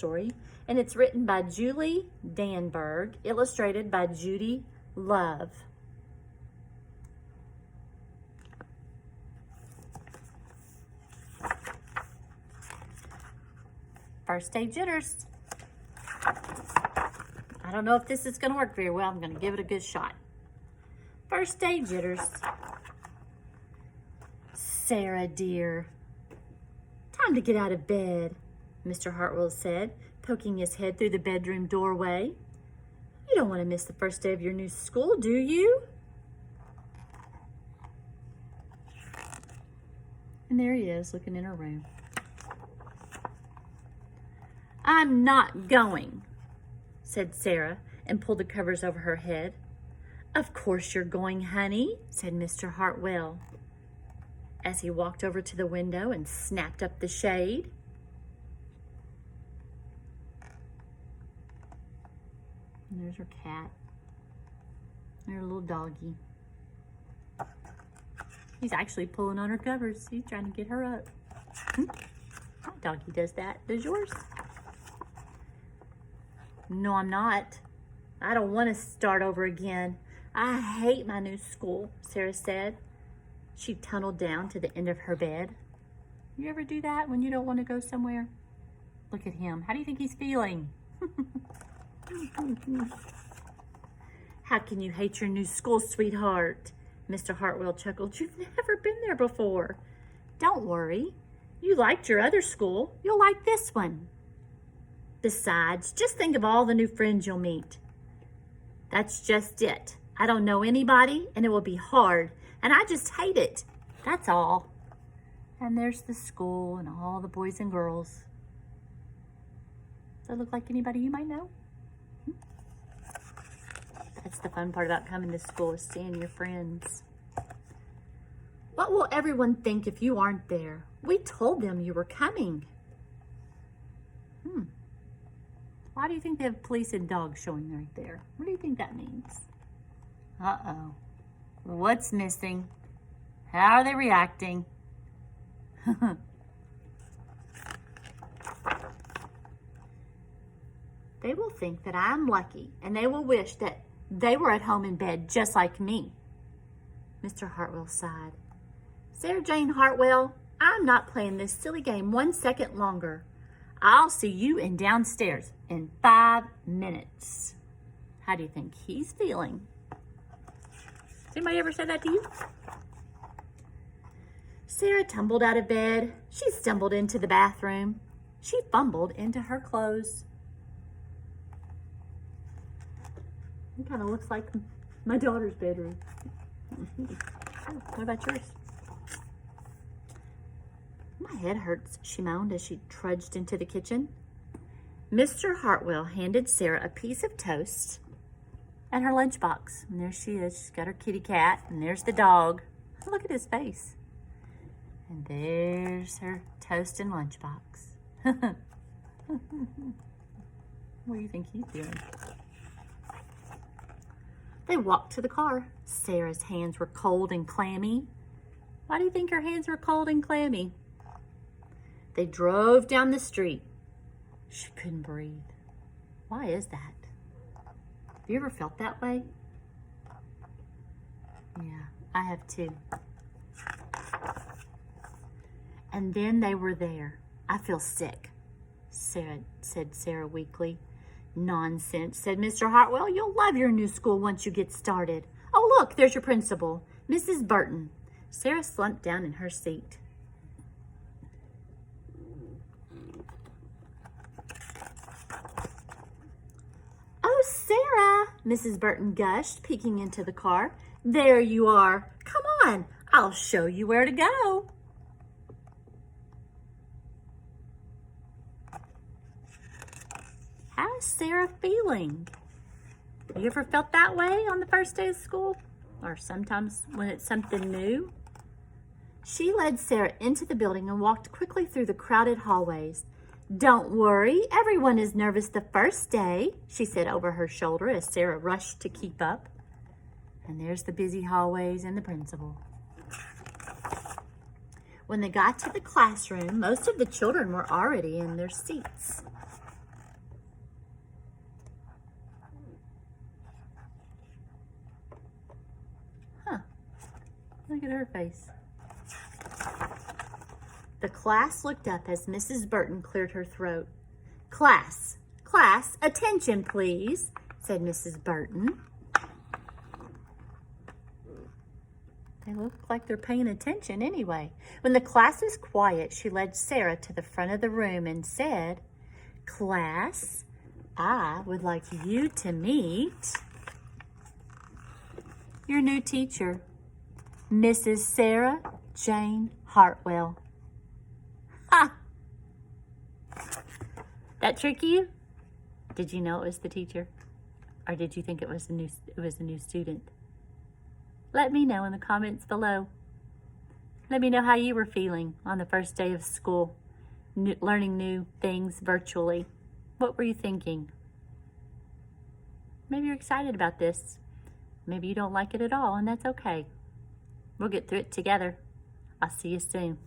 story, and it's written by Julie Danberg, illustrated by Judy Love. First day jitters. I don't know if this is going to work very well. I'm going to give it a good shot. First day jitters. Sarah, dear. Time to get out of bed, Mr. Hartwell said, poking his head through the bedroom doorway. You don't want to miss the first day of your new school, do you? And there he is, looking in her room. I'm not going, said Sarah, and pulled the covers over her head. Of course you're going, honey, said Mr. Hartwell, as he walked over to the window and snapped up the shade. And there's her cat, and her little doggy. He's actually pulling on her covers. He's trying to get her up. My doggy does that. Does yours? No, I'm not. I don't want to start over again. I hate my new school, Sarah said. She tunneled down to the end of her bed. You ever do that when you don't want to go somewhere? Look at him. How do you think he's feeling? How can you hate your new school, sweetheart? Mr. Hartwell chuckled. You've never been there before. Don't worry. You liked your other school. You'll like this one. Besides, just think of all the new friends you'll meet. That's just it. I don't know anybody, and it will be hard, and I just hate it. That's all. And there's the school and all the boys and girls. Does that look like anybody you might know? That's the fun part about coming to school, is seeing your friends. What will everyone think if you aren't there? We told them you were coming. Why do you think they have police and dogs showing right there? What do you think that means? Uh-oh. What's missing? How are they reacting? They will think that I'm lucky, and they will wish that they were at home in bed just like me. Mr. Hartwell sighed. Sarah Jane Hartwell, I'm not playing this silly game 1 second longer. I'll see you in downstairs in 5 minutes. How do you think he's feeling? Has anybody ever said that to you? Sarah tumbled out of bed. She stumbled into the bathroom. She fumbled into her clothes. It kind of looks like my daughter's bedroom. What about yours? My head hurts, she moaned as she trudged into the kitchen. Mr. Hartwell handed Sarah a piece of toast and her lunchbox. And there she is. She's got her kitty cat, and there's the dog. Look at his face. And there's her toast and lunchbox. What do you think he's doing? They walked to the car. Sarah's hands were cold and clammy. Why do you think her hands were cold and clammy? They drove down the street. She couldn't breathe. Why is that? Have you ever felt that way? Yeah, I have too. And then they were there. I feel sick, said Sarah weakly. Nonsense, said Mr. Hartwell. You'll love your new school once you get started. Oh, look, there's your principal, Mrs. Burton. Sarah slumped down in her seat. Oh, Sarah, Mrs. Burton gushed, peeking into the car. There you are. Come on, I'll show you where to go. How is Sarah feeling? Have you ever felt that way on the first day of school? Or sometimes when it's something new? She led Sarah into the building and walked quickly through the crowded hallways. Don't worry, everyone is nervous the first day, she said over her shoulder as Sarah rushed to keep up. And there's the busy hallways and the principal. When they got to the classroom, most of the children were already in their seats. Look at her face. The class looked up as Mrs. Burton cleared her throat. Class, attention please, said Mrs. Burton. They look like they're paying attention anyway. When the class was quiet, she led Sarah to the front of the room and said, Class, I would like you to meet your new teacher, Mrs. Sarah Jane Hartwell. Ha! That trick you? Did you know it was the teacher? Or did you think it was a new student? Let me know in the comments below. Let me know how you were feeling on the first day of school, learning new things virtually. What were you thinking? Maybe you're excited about this. Maybe you don't like it at all, and that's okay. We'll get through it together. I'll see you soon.